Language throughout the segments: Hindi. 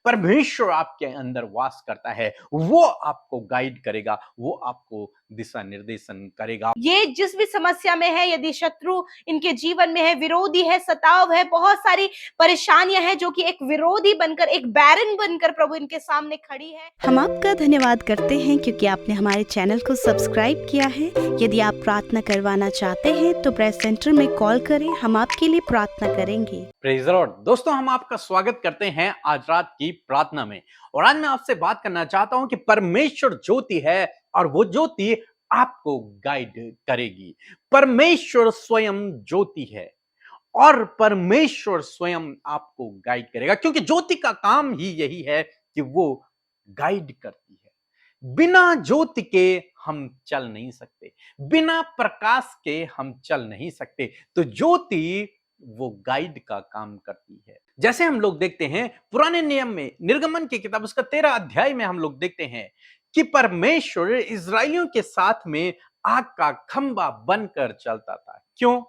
परमेश्वर आपके अंदर वास करता है, वो आपको गाइड करेगा, वो आपको दिशा निर्देशन करेगा। ये जिस भी समस्या में है, यदि शत्रु इनके जीवन में है, विरोधी है, सताव है, बहुत सारी परेशानियां हैं जो कि एक विरोधी बनकर, एक बैरन बनकर प्रभु इनके सामने खड़ी है। हम आपका धन्यवाद करते हैं क्योंकि आपने हमारे चैनल को सब्सक्राइब किया है। यदि आप प्रार्थना करवाना चाहते हैं तो प्रेस सेंटर में कॉल करें, हम आपके लिए प्रार्थना करेंगे। Praise the Lord. दोस्तों, हम आपका स्वागत करते हैं आज रात की प्रार्थना में। और आज मैं आपसे बात करना चाहता हूं कि परमेश्वर ज्योति है और वो ज्योति आपको गाइड करेगी। परमेश्वर स्वयं ज्योति है और परमेश्वर स्वयं आपको गाइड करेगा, क्योंकि ज्योति का काम ही यही है कि वो गाइड करती है। बिना ज्योति के हम चल नहीं सकते, बिना प्रकाश के हम चल नहीं सकते। तो ज्योति वो गाइड का काम करती है। जैसे हम लोग देखते हैं पुराने नियम में, निर्गमन की किताब उसका 13 अध्याय में हम लोग देखते हैं कि परमेश्वर इस्राएलियों के साथ में आग का खंबा बनकर चलता था। क्यों?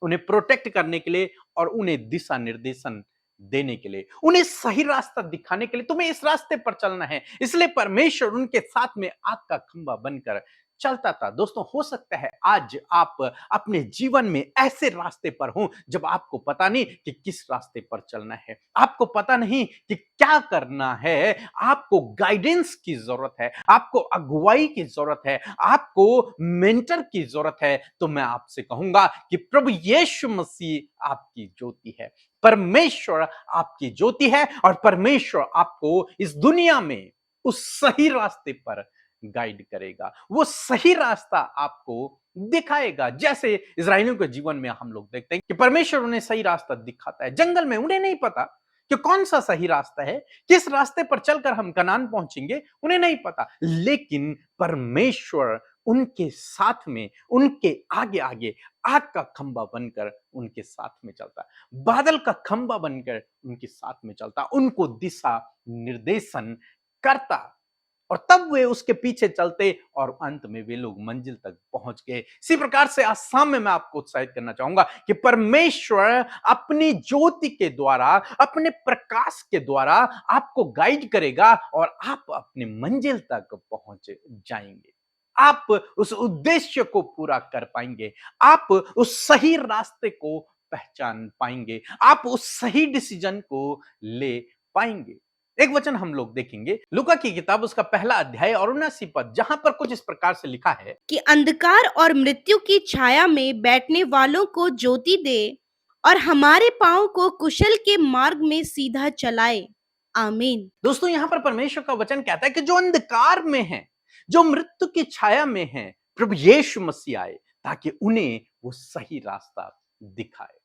उन्हें प्रोटेक्ट करने के लिए और उन्हें दिशा निर्देशन देने के लिए, उन्हें सही रास्ता दिखाने के लिए। तुम्हें इस रास्ते पर चलना है, इसलिए परमेश्वर उनके साथ में आग का खंबा बनकर चलता था। दोस्तों, हो सकता है आज आप अपने जीवन में ऐसे रास्ते पर हो जब आपको पता नहीं कि किस रास्ते पर चलना है, आपको पता नहीं कि क्या करना है, आपको गाइडेंस की जरूरत है, आपको अगुवाई की जरूरत है, आपको मेंटर की जरूरत है। तो मैं आपसे कहूंगा कि प्रभु यीशु मसीह आपकी ज्योति है, परमेश्वर आपकी ज्योति है और परमेश्वर आपको इस दुनिया में उस सही रास्ते पर गाइड करेगा, वो सही रास्ता आपको दिखाएगा। जैसे इस्राएलियों के जीवन में हम लोग देखते हैं कि परमेश्वर उन्हें सही रास्ता दिखाता है। जंगल में उन्हें नहीं पता कि कौन सा सही रास्ता है, किस रास्ते पर चलकर हम कनान पहुंचेंगे, उन्हें नहीं पता। लेकिन परमेश्वर उनके साथ में, उनके आगे आगे आग का खंबा बनकर उनके साथ में चलता, बादल का खंबा बनकर उनके साथ में चलता, उनको दिशा निर्देशन करता और तब वे उसके पीछे चलते और अंत में वे लोग मंजिल तक पहुंच गए। इसी प्रकार से आज शाम में मैं आपको उत्साहित करना चाहूंगा कि परमेश्वर अपनी ज्योति के द्वारा, अपने प्रकाश के द्वारा आपको गाइड करेगा और आप अपने मंजिल तक पहुंच जाएंगे। आप उस उद्देश्य को पूरा कर पाएंगे, आप उस सही रास्ते को पहचान पाएंगे, आप उस सही डिसीजन को ले पाएंगे। एक वचन हम लोग देखेंगे लूका की किताब उसका 1 अध्याय और 79 पद, जहां पर कुछ इस प्रकार से लिखा है कि अंधकार और मृत्यु की छाया में बैठने वालों को ज्योति दे और हमारे पांव को कुशल के मार्ग में सीधा चलाए। आमीन। दोस्तों, यहां पर परमेश्वर का वचन कहता है कि जो अंधकार में है, जो मृत्यु की छाया में है, प्रभु यीशु मसीह आए ताकि उन्हें वो सही रास्ता दिखाए,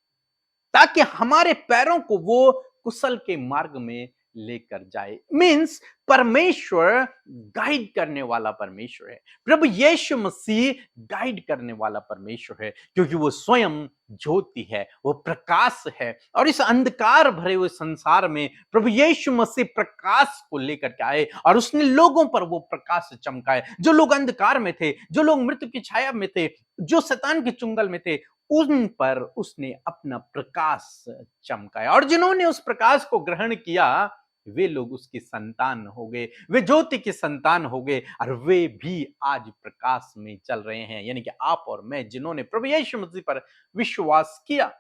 ताकि हमारे पैरों को वो कुशल के मार्ग में लेकर जाए। मींस परमेश्वर गाइड करने वाला परमेश्वर है, प्रभु यीशु मसीह गाइड करने वाला परमेश्वर है, क्योंकि वो स्वयं ज्योति है, वो प्रकाश है। और इस अंधकार भरे हुए संसार में प्रभु यीशु मसीह प्रकाश को लेकर के आए और उसने लोगों पर वो प्रकाश चमकाए। जो लोग अंधकार में थे, जो लोग मृत्यु की छाया में थे, जो शैतान के चुंगल में थे, उन पर उसने अपना प्रकाश चमकाया और जिन्होंने उस प्रकाश को ग्रहण किया वे लोग उसकी संतान हो गए, वे ज्योति की संतान हो गए और वे भी आज प्रकाश में चल रहे हैं। यानी कि आप और मैं, जिन्होंने प्रभु यीशु मसीह पर विश्वास किया।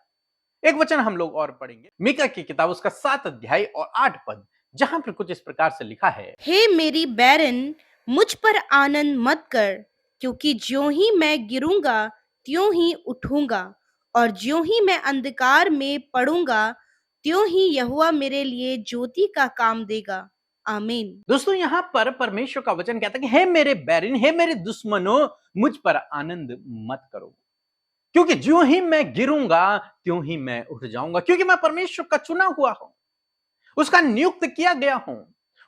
एक वचन हम लोग और पढ़ेंगे मीका की किताब उसका 7 अध्याय और 8 पद, जहां पर कुछ इस प्रकार से लिखा है, हे मेरी बैरन, मुझ पर आनंद मत कर, क्योंकि ज्यों ही मैं गिरूंगा त्यों ही उठूंगा, और ज्यों ही मैं अंधकार में पड़ूंगा त्यों ही यहोवा मेरे लिए ज्योति का काम देगा। आमीन। दोस्तों, यहां पर परमेश्वर का वचन कहता है कि हे मेरे बैरिन, हे मेरे दुश्मनों, मुझ पर आनंद मत करो, क्योंकि ज्यों ही मैं गिरूंगा त्यों ही मैं उठ जाऊंगा। क्योंकि मैं परमेश्वर का चुना हुआ हूं, उसका नियुक्त किया गया हूं,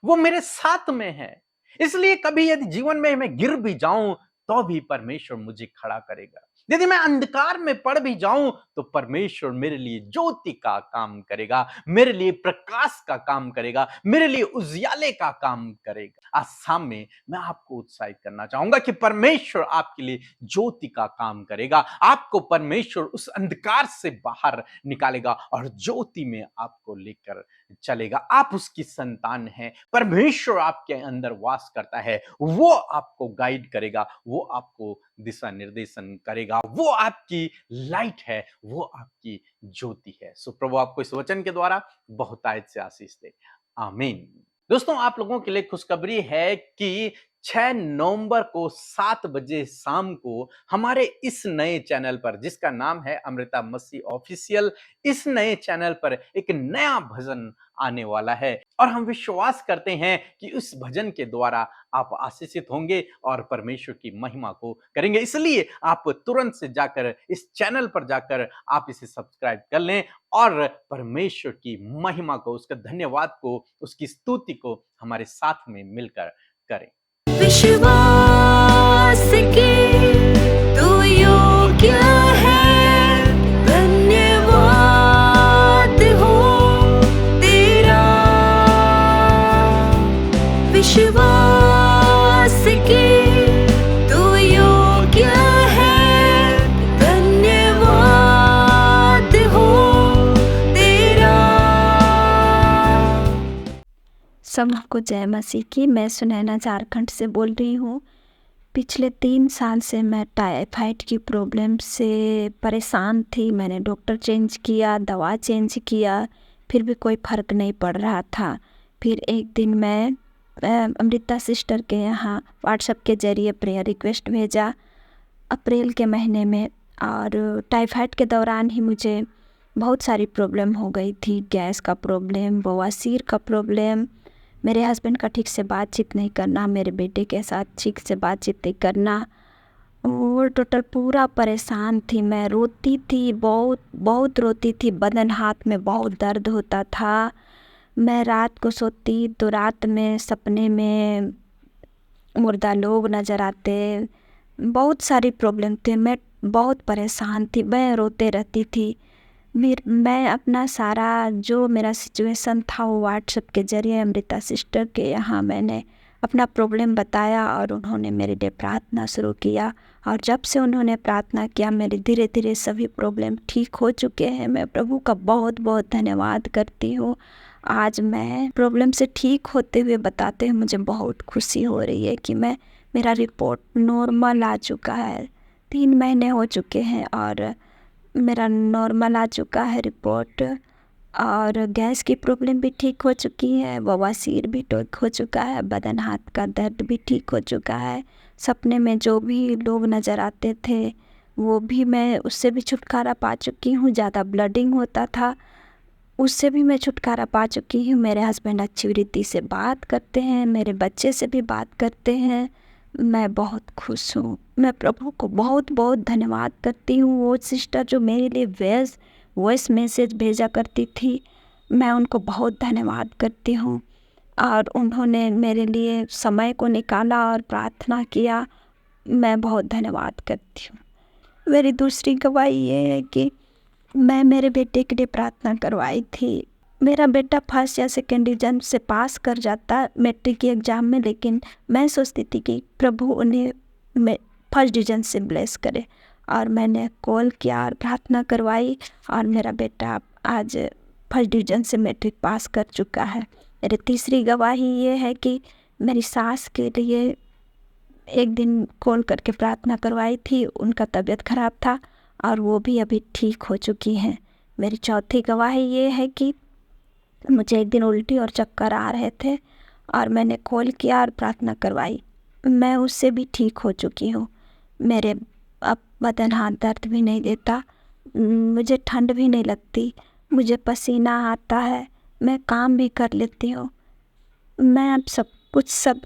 वो मेरे साथ में है। इसलिए कभी यदि जीवन में मैं गिर भी जाऊं तो भी परमेश्वर मुझे खड़ा करेगा। यदि मैं अंधकार में पड़ भी जाऊं तो परमेश्वर मेरे लिए ज्योति का काम करेगा, मेरे लिए प्रकाश का काम करेगा, मेरे लिए उजियाले का काम करेगा। आज शाम में मैं आपको उत्साहित करना चाहूंगा कि परमेश्वर आपके लिए ज्योति का काम करेगा, आपको परमेश्वर उस अंधकार से बाहर निकालेगा और ज्योति में आपको लेकर चलेगा। आप उसकी संतान हैं, परमेश्वर आपके अंदर वास करता है, वो आपको गाइड करेगा, वो आपको दिशा निर्देशन करेगा, वो आपकी लाइट है, वो आपकी ज्योति है। सो प्रभु आपको इस वचन के द्वारा बहुतायत से आशीष दे। आमीन। दोस्तों, आप लोगों के लिए खुशखबरी है कि 6 नवंबर को 7 बजे शाम को हमारे इस नए चैनल पर, जिसका नाम है अमृता मसीह ऑफिशियल, इस नए चैनल पर एक नया भजन आने वाला है और हम विश्वास करते हैं कि उस भजन के द्वारा आप आशीषित होंगे और परमेश्वर की महिमा को करेंगे। इसलिए आप तुरंत से जाकर इस चैनल पर जाकर आप इसे सब्सक्राइब कर लें और परमेश्वर की महिमा को, उसका धन्यवाद को, उसकी स्तुति को हमारे साथ में मिलकर करें। विश्वास की तू योग्य है, धन्यवाद हो तेरा। विश्वास की तू योग्य है, धन्यवाद हो तेरा। सबको जय मसीह की। मैं सुनैना झारखंड से बोल रही हूँ। पिछले 3 साल से मैं टाइफाइड की प्रॉब्लम से परेशान थी। मैंने डॉक्टर चेंज किया, दवा चेंज किया, फिर भी कोई फ़र्क नहीं पड़ रहा था। फिर एक दिन मैं अमृता सिस्टर के यहाँ व्हाट्सएप के ज़रिए प्रेयर रिक्वेस्ट भेजा अप्रैल के महीने में, और टाइफाइड के दौरान ही मुझे बहुत सारी प्रॉब्लम हो गई थी। गैस का प्रॉब्लम, बवासीर का प्रॉब्लम, मेरे हस्बैंड का ठीक से बातचीत नहीं करना, मेरे बेटे के साथ ठीक से बातचीत नहीं करना, और टोटल पूरा परेशान थी। मैं रोती थी, बहुत बहुत रोती थी। बदन हाथ में बहुत दर्द होता था। मैं रात को सोती तो रात में सपने में मुर्दा लोग नज़र आते। बहुत सारी प्रॉब्लम थे। मैं बहुत परेशान थी, मैं रोते रहती थी। मैं अपना सारा जो मेरा सिचुएशन था वो व्हाट्सएप के ज़रिए अमृता सिस्टर के यहाँ मैंने अपना प्रॉब्लम बताया और उन्होंने मेरे लिए प्रार्थना शुरू किया। और जब से उन्होंने प्रार्थना किया, मेरे धीरे धीरे सभी प्रॉब्लम ठीक हो चुके हैं। मैं प्रभु का बहुत बहुत धन्यवाद करती हूँ। आज मैं प्रॉब्लम से ठीक होते हुए बताते हुए मुझे बहुत खुशी हो रही है कि मेरा रिपोर्ट नॉर्मल आ चुका है। 3 महीने हो चुके हैं और मेरा नॉर्मल आ चुका है रिपोर्ट, और गैस की प्रॉब्लम भी ठीक हो चुकी है, बवासीर भी ठीक हो चुका है, बदन हाथ का दर्द भी ठीक हो चुका है। सपने में जो भी लोग नज़र आते थे वो भी मैं उससे भी छुटकारा पा चुकी हूँ। ज़्यादा ब्लडिंग होता था, उससे भी मैं छुटकारा पा चुकी हूँ। मेरे हस्बैंड अच्छी रीति से बात करते हैं, मेरे बच्चे से भी बात करते हैं। मैं बहुत खुश हूँ। मैं प्रभु को बहुत बहुत धन्यवाद करती हूँ। वो सिस्टर जो मेरे लिए वॉइस मैसेज भेजा करती थी, मैं उनको बहुत धन्यवाद करती हूँ। और उन्होंने मेरे लिए समय को निकाला और प्रार्थना किया, मैं बहुत धन्यवाद करती हूँ। मेरी दूसरी गवाही ये है कि मैं मेरे बेटे के लिए प्रार्थना करवाई थी। मेरा बेटा फर्स्ट या सेकेंड डिवीज़न से पास कर जाता मैट्रिक के एग्ज़ाम में, लेकिन मैं सोचती थी कि प्रभु उन्हें फर्स्ट डिवीज़न से ब्लेस करे। और मैंने कॉल किया और प्रार्थना करवाई और मेरा बेटा आज फर्स्ट डिवीज़न से मैट्रिक पास कर चुका है। मेरी तीसरी गवाही ये है कि मेरी सास के लिए एक दिन कॉल करके प्रार्थना करवाई थी। उनका तबीयत ख़राब था और वो भी अभी ठीक हो चुकी हैं। मेरी चौथी गवाही ये है कि मुझे एक दिन उल्टी और चक्कर आ रहे थे और मैंने कॉल किया और प्रार्थना करवाई, मैं उससे भी ठीक हो चुकी हूँ। मेरे अब बदन हाथ दर्द भी नहीं देता, मुझे ठंड भी नहीं लगती, मुझे पसीना आता है, मैं काम भी कर लेती हूँ। मैं अब सब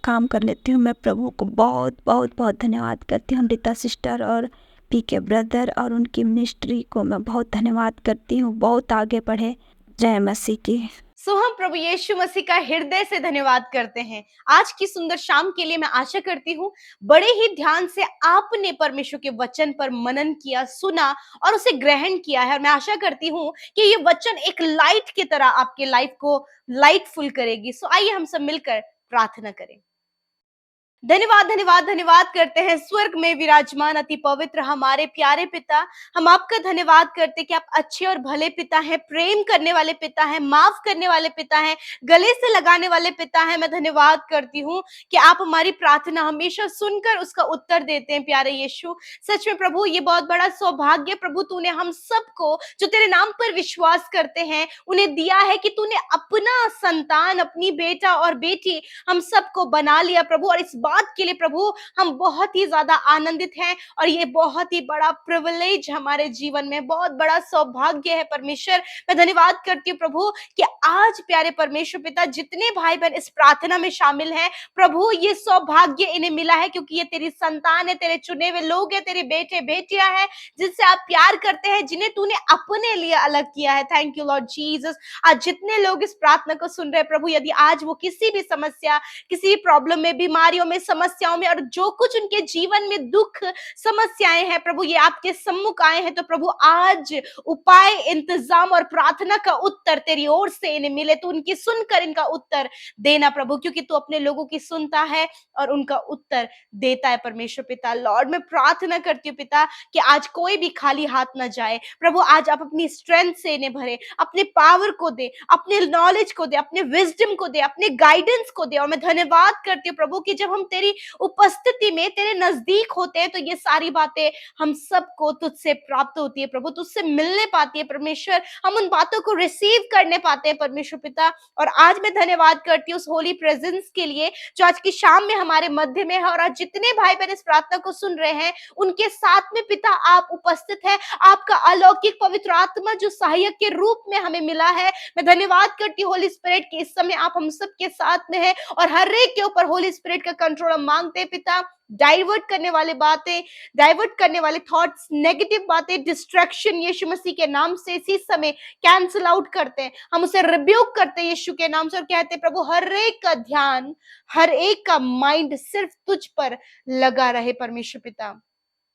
काम कर लेती हूँ। मैं प्रभु को बहुत बहुत बहुत धन्यवाद करती हूँ। अमृता सिस्टर और पीके ब्रदर और उनकी मिनिस्ट्री को मैं बहुत धन्यवाद करती हूँ। बहुत आगे बढ़े। जय मसीह की। सो हम प्रभु यीशु मसीह का हृदय से धन्यवाद करते हैं आज की सुंदर शाम के लिए। मैं आशा करती हूँ बड़े ही ध्यान से आपने परमेश्वर के वचन पर मनन किया, सुना और उसे ग्रहण किया है। और मैं आशा करती हूँ कि ये वचन एक लाइट की तरह आपके लाइफ को लाइटफुल करेगी। सो आइए हम सब मिलकर प्रार्थना करें। धन्यवाद धन्यवाद धन्यवाद करते हैं स्वर्ग में विराजमान अति पवित्र हमारे प्यारे पिता। हम आपका धन्यवाद करते हैं कि आप अच्छे और भले पिता हैं, प्रेम करने वाले पिता हैं, माफ करने वाले पिता हैं, गले से लगाने वाले पिता हैं। मैं धन्यवाद करती हूँ कि आप हमारी प्रार्थना हमेशा सुनकर उसका उत्तर देते हैं प्यारे यीशु। सच में प्रभु ये बहुत बड़ा सौभाग्य प्रभु तूने हम सबको जो तेरे नाम पर विश्वास करते हैं उन्हें दिया है कि तूने अपना संतान, अपनी बेटा और बेटी हम सबको बना लिया प्रभु। और इस बात के लिए प्रभु हम बहुत ही ज्यादा आनंदित हैं और ये बहुत ही बड़ा प्रिविलेज हमारे जीवन में, बहुत बड़ा सौभाग्य है परमेश्वर। मैं धन्यवाद करती हूँ प्रभु कि आज प्यारे परमेश्वर पिता जितने भाई बहन इस प्रार्थना में शामिल हैं प्रभु ये सौभाग्य इन्हें मिला है क्योंकि ये तेरी संतान है, तेरे चुने हुए लोग हैं, तेरे बेटे बेटियां हैं जिनसे आप प्यार करते हैं, जिन्हें तूने अपने लिए अलग किया है। Thank you Lord Jesus. आज जितने लोग इस प्रार्थना को सुन रहे हैं प्रभु, यदि आज वो किसी भी समस्या, किसी भी प्रॉब्लम में, बीमारियों में, समस्याओं में और जो कुछ उनके जीवन में दुख समस्याएं हैं प्रभु ये आपके सम्मुख आए हैं, तो प्रभु आज उपाय, इंतजाम और प्रार्थना का उत्तर तेरी ओर से इन्हें मिले। तो उनकी सुनकर इनका उत्तर देना प्रभु, क्योंकि तू अपने लोगों की सुनता है और उनका उत्तर देता है परमेश्वर पिता। लॉर्ड मैं प्रार्थना करती हूँ पिता कि आज कोई भी खाली हाथ ना जाए प्रभु। आज आप अपनी स्ट्रेंथ से इन्हें भरे, अपने पावर को दे, अपने नॉलेज को दे, अपने विजडम को दे, अपने गाइडेंस को दे। और मैं धन्यवाद करती हूँ प्रभु कि जब हम तेरी उपस्थिति में, तेरे नजदीक होते हैं तो ये सारी बातें हम सबको तुझसे प्राप्त होती है प्रभु, तुझसे मिलने पाती है परमेश्वर। हम उन बातों को रिसीव करने पाते हैं परमेश्वर पिता। और आज मैं धन्यवाद करती हूँ उस होली प्रेजेंस के लिए जो आज की शाम में हमारे मध्य में है। और आज जितने भाई बहन इस प्रार्थना को सुन रहे हैं उनके साथ में पिता आप उपस्थित है। आपका अलौकिक पवित्र आत्मा जो सहायक के रूप में हमें मिला है, मैं धन्यवाद करती हूँ होली स्पिरिट कि इस समय आप हम सबके साथ में है और हर एक के ऊपर होली स्पिरिट का कंट्रोल हम मांगते हैं पिता। डाइवर्ट करने वाले बातें, डाइवर्ट करने वाले थॉट्स, नेगेटिव बातें, डिस्ट्रैक्शन यीशु मसीह के नाम से इसी समय कैंसिल आउट करते हैं। हम उसे रिब्यूक करते हैं यीशु के नाम से और कहते हैं प्रभु हर एक का ध्यान, हर एक का माइंड सिर्फ तुझ पर लगा रहे परमेश्वर पिता।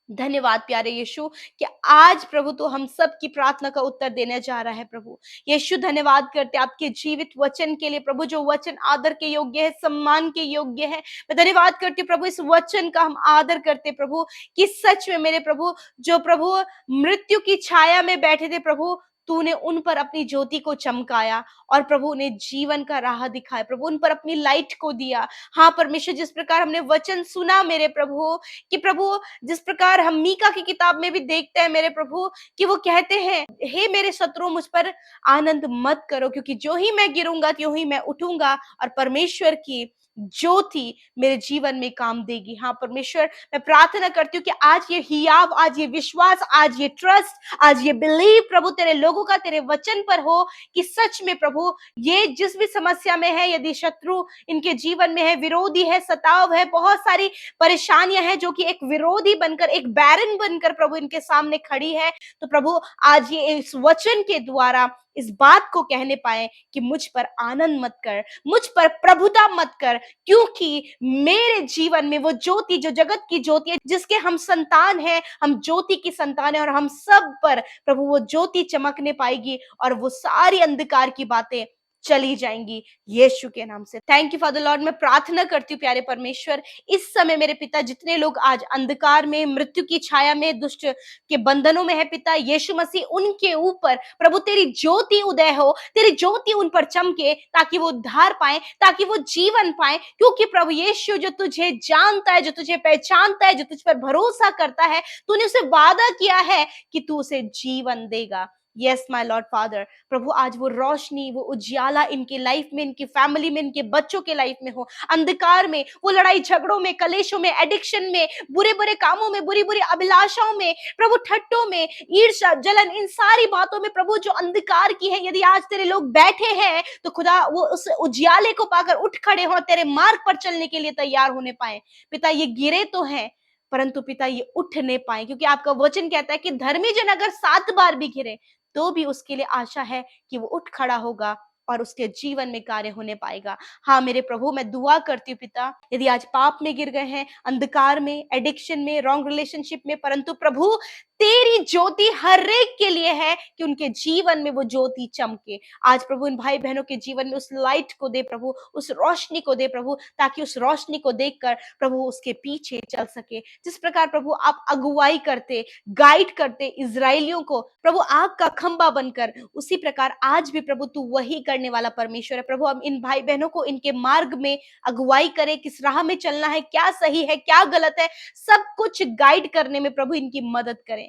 धन्यवाद प्यारे यीशु कि आज प्रभु तो हम सब की प्रार्थना का उत्तर देने जा रहा है प्रभु यीशु। धन्यवाद करते आपके जीवित वचन के लिए प्रभु, जो वचन आदर के योग्य है, सम्मान के योग्य है। मैं धन्यवाद करती हूँ प्रभु इस वचन का हम आदर करते प्रभु कि सच में मेरे प्रभु जो प्रभु मृत्यु की छाया में बैठे थे प्रभु, तूने उन पर अपनी ज्योति को चमकाया और प्रभु उन्हें जीवन का राह दिखाया प्रभु, उन पर अपनी लाइट को दिया। हाँ परमेश्वर, जिस प्रकार हमने वचन सुना मेरे प्रभु कि प्रभु जिस प्रकार हम मीका की किताब में भी देखते हैं मेरे प्रभु कि वो कहते हैं हे मेरे शत्रु मुझ पर आनंद मत करो, क्योंकि जो ही मैं गिरूंगा त्यों ही मैं उठूंगा और परमेश्वर की ज्योति मेरे जीवन में काम देगी। हाँ परमेश्वर, मैं प्रार्थना करती हूँ कि आज ये हियाव, आज ये विश्वास, आज ये ट्रस्ट, आज ये बिलीव प्रभु तेरे लोगों का तेरे वचन पर हो कि सच में प्रभु ये जिस भी समस्या में है, यदि शत्रु इनके जीवन में है, विरोधी है, सताव है, बहुत सारी परेशानियां हैं जो कि एक विरोधी बनकर, एक बैरन बनकर प्रभु इनके सामने खड़ी है, तो प्रभु आज ये इस वचन के द्वारा इस बात को कहने पाए कि मुझ पर आनंद मत कर, मुझ पर प्रभुता मत कर, क्योंकि मेरे जीवन में वो ज्योति जो जगत की ज्योति है, जिसके हम संतान हैं, हम ज्योति की संतान है और हम सब पर प्रभु वो ज्योति चमकने पाएगी और वो सारी अंधकार की बातें चली जाएंगी यीशु के नाम से। Thank you father Lord. मैं प्रार्थना करती हूँ प्यारे परमेश्वर, इस समय मेरे पिता जितने लोग आज अंधकार में, मृत्यु की छाया में, दुष्ट के बंधनों में है पिता यीशु मसीह, उनके ऊपर प्रभु तेरी ज्योति उदय हो, तेरी ज्योति उन पर चमके ताकि वो उद्धार पाए, ताकि वो जीवन पाए, क्योंकि प्रभु यीशु जो तुझे जानता है, जो तुझे पहचानता है, जो तुझ पर भरोसा करता है, तूने उसे वादा किया है कि तू उसे जीवन देगा। यस माय लॉर्ड फादर, प्रभु आज वो रोशनी, वो उजियाला इनकी लाइफ में, इनकी फैमिली में, इनके बच्चों के लाइफ में हो। अंधकार में, वो लड़ाई झगड़ों में, कलेशों में, एडिक्शन में, बुरे बुरे कामों में, बुरी बुरी अभिलाषाओं में प्रभु, ठट्टों में, ईर्ष्या, जलन, इन सारी बातों में प्रभु जो अंधकार की है, यदि आज तेरे लोग बैठे हैं तो खुदा वो उस उजियाले को पाकर उठ खड़े हो, तेरे मार्ग पर चलने के लिए तैयार होने पाए। पिता ये गिरे तो हैं परंतु पिता ये उठने पाए, क्योंकि आपका वचन कहता है कि धर्मी जन अगर 7 बार भी गिरे तो भी उसके लिए आशा है कि वो उठ खड़ा होगा और उसके जीवन में कार्य होने पाएगा। हाँ मेरे प्रभु, मैं दुआ करती हूँ पिता, यदि आज पाप में गिर गए हैं, अंधकार में, एडिक्शन में, रॉन्ग रिलेशनशिप में, परंतु प्रभु तेरी ज्योति हर एक के लिए है कि उनके जीवन में वो ज्योति चमके। आज प्रभु इन भाई बहनों के जीवन में उस लाइट को दे प्रभु, उस रोशनी को दे प्रभु, ताकि उस रोशनी को देखकर प्रभु उसके पीछे चल सके। जिस प्रकार प्रभु आप अगुवाई करते, गाइड करते इजराइलियों को प्रभु आग का खंबा बनकर, उसी प्रकार आज भी प्रभु तू वही करने वाला परमेश्वर है। प्रभु हम इन भाई बहनों को इनके मार्ग में अगुवाई करे, किस राह में चलना है, क्या सही है क्या गलत है, सब कुछ गाइड करने में प्रभु इनकी मदद करें।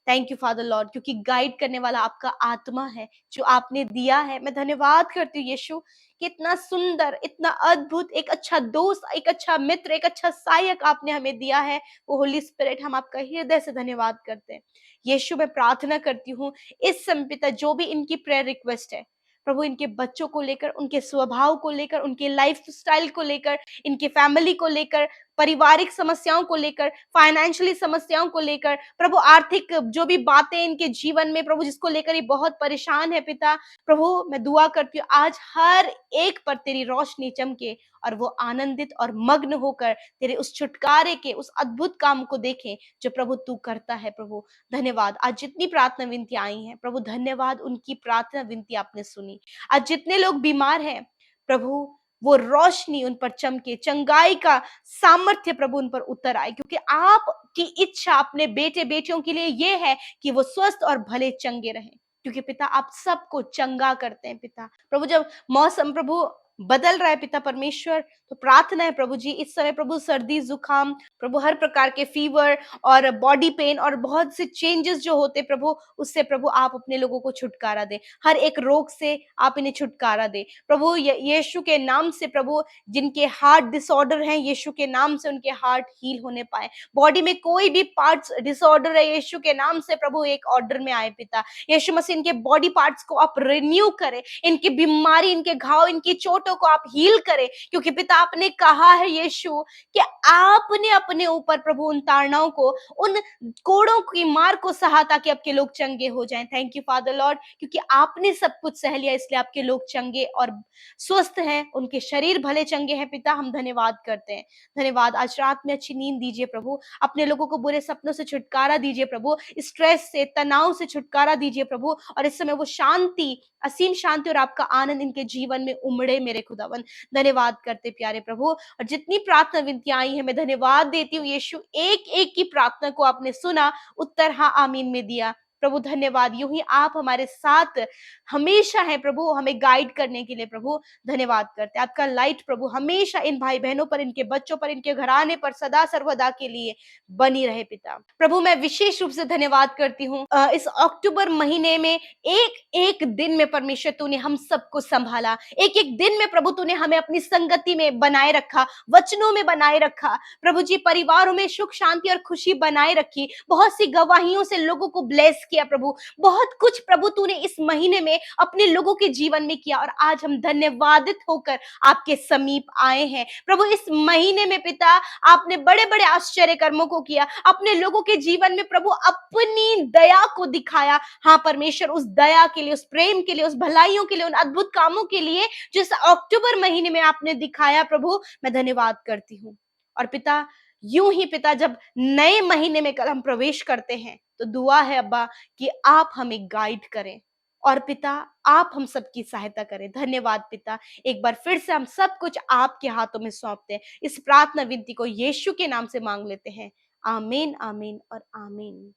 थैंक यू फादर लॉर्ड, क्योंकि गाइड करने वाला आपका आत्मा है जो आपने दिया है। मैं धन्यवाद करती हूँ यीशु कि इतना सुंदर, इतना अद्भुत एक अच्छा दोस्त, एक अच्छा मित्र, एक अच्छा सहायक आपने हमें दिया है, वो होली स्पिरिट। हम आपका हृदय से धन्यवाद करते हैं यीशु। मैं प्रार्थना करती हूँ इस समय पिता, जो भी इनकी प्रेयर रिक्वेस्ट है प्रभु, इनके बच्चों को लेकर, उनके स्वभाव को लेकर, उनके लाइफ स्टाइल को लेकर, इनके फैमिली को लेकर, पारिवारिक समस्याओं को लेकर, फाइनेंशियली समस्याओं को लेकर, प्रभु आर्थिक जो भी बातें इनके जीवन में प्रभु जिसको लेकर ये बहुत परेशान है पिता, प्रभु मैं दुआ करती हूँ आज हर एक पर तेरी रोशनी चमके और वो आनंदित और मग्न होकर तेरे उस छुटकारे के उस अद्भुत काम को देखें जो प्रभु तू करता है। प्रभु धन्यवाद, आज जितनी प्रार्थना विनती आई हैं प्रभु धन्यवाद, उनकी प्रार्थना विनती आपने सुनी। आज जितने लोग बीमार हैं प्रभु, वो रोशनी उन पर चमके, चंगाई का सामर्थ्य प्रभु उन पर उतर आए, क्योंकि आपकी इच्छा अपने बेटे बेटियों के लिए ये है कि वो स्वस्थ और भले चंगे रहें। क्योंकि पिता आप सबको चंगा करते हैं पिता। प्रभु जब मौसम प्रभु बदल रहा है पिता परमेश्वर, तो प्रार्थना है प्रभु जी इस समय प्रभु सर्दी जुकाम, प्रभु हर प्रकार के फीवर और बॉडी पेन और बहुत से चेंजेस जो होते प्रभु, उससे प्रभु आप अपने लोगों को छुटकारा दे, हर एक रोग से आप इन्हें छुटकारा दे प्रभु। यीशु के नाम से प्रभु जिनके हार्ट डिसऑर्डर हैं, यीशु के नाम से उनके हार्ट हील होने पाए। बॉडी में कोई भी पार्ट्स डिसऑर्डर है, यीशु के नाम से प्रभु एक ऑर्डर में आए पिता। यीशु मसीह इनके बॉडी पार्ट्स को आप रिन्यू करें, इनकी बीमारी, इनके घाव, इनकी चोटों को आप हील करें, क्योंकि पिता आपने कहा है यीशु कि आपने अपने ऊपर प्रभु उन ताड़नाओं को, उन कोड़ों की मार को सहा ताकि आपके लोग चंगे हो जाएं। थैंक यू फादर लॉर्ड, क्योंकि आपने सब कुछ सह लिया इसलिए आपके लोग चंगे और स्वस्थ हैं, उनके शरीर भले चंगे हैं पिता। हम धन्यवाद करते हैं, धन्यवाद। आज रात में अच्छी नींद दीजिए प्रभु, अपने लोगों को बुरे सपनों से छुटकारा दीजिए प्रभु, स्ट्रेस से, तनाव से छुटकारा दीजिए प्रभु, और इस समय वो शांति, असीम शांति और आपका आनंद इनके जीवन में उमड़े मेरे खुदावन। धन्यवाद करते प्यारे प्रभु, और जितनी प्रार्थना विनतियां आई है मैं धन्यवाद देती हूँ यीशु, एक एक की प्रार्थना को आपने सुना, उत्तर हाँ आमीन में दिया प्रभु। धन्यवाद, यूं ही आप हमारे साथ हमेशा हैं प्रभु, हमें गाइड करने के लिए प्रभु धन्यवाद करते हैं। आपका लाइट प्रभु हमेशा इन भाई बहनों पर, इनके बच्चों पर, इनके घराने पर सदा सर्वदा के लिए बनी रहे पिता। प्रभु मैं विशेष रूप से धन्यवाद करती हूँ इस अक्टूबर महीने में एक एक दिन में परमेश्वर तूने हम सबको संभाला, एक एक दिन में प्रभु तूने हमें अपनी संगति में बनाए रखा, वचनों में बनाए रखा प्रभु जी, परिवारों में सुख शांति और खुशी बनाए रखी, बहुत सी गवाहियों से लोगों को ब्लेस किया प्रभु, बहुत कुछ प्रभु तूने इस महीने में अपने लोगों के जीवन में किया, और आज हम धन्यवादित होकर आपके समीप आए हैं प्रभु। इस महीने में पिता आपने बड़े बड़े आश्चर्य कर्मों को किया, अपने लोगों के जीवन में प्रभु अपनी दया को दिखाया। हाँ परमेश्वर, उस दया के लिए, उस प्रेम के लिए, उस भलाइयों के लिए, उन अद्भुत कामों के लिए जिस अक्टूबर महीने में आपने दिखाया प्रभु, मैं धन्यवाद करती हूँ। और पिता यूं ही पिता जब नए महीने में कल हम प्रवेश करते हैं तो दुआ है अब्बा कि आप हमें गाइड करें, और पिता आप हम सबकी सहायता करें। धन्यवाद पिता, एक बार फिर से हम सब कुछ आपके हाथों में सौंपते हैं। इस प्रार्थना विनती को यीशु के नाम से मांग लेते हैं, आमीन आमीन और आमीन।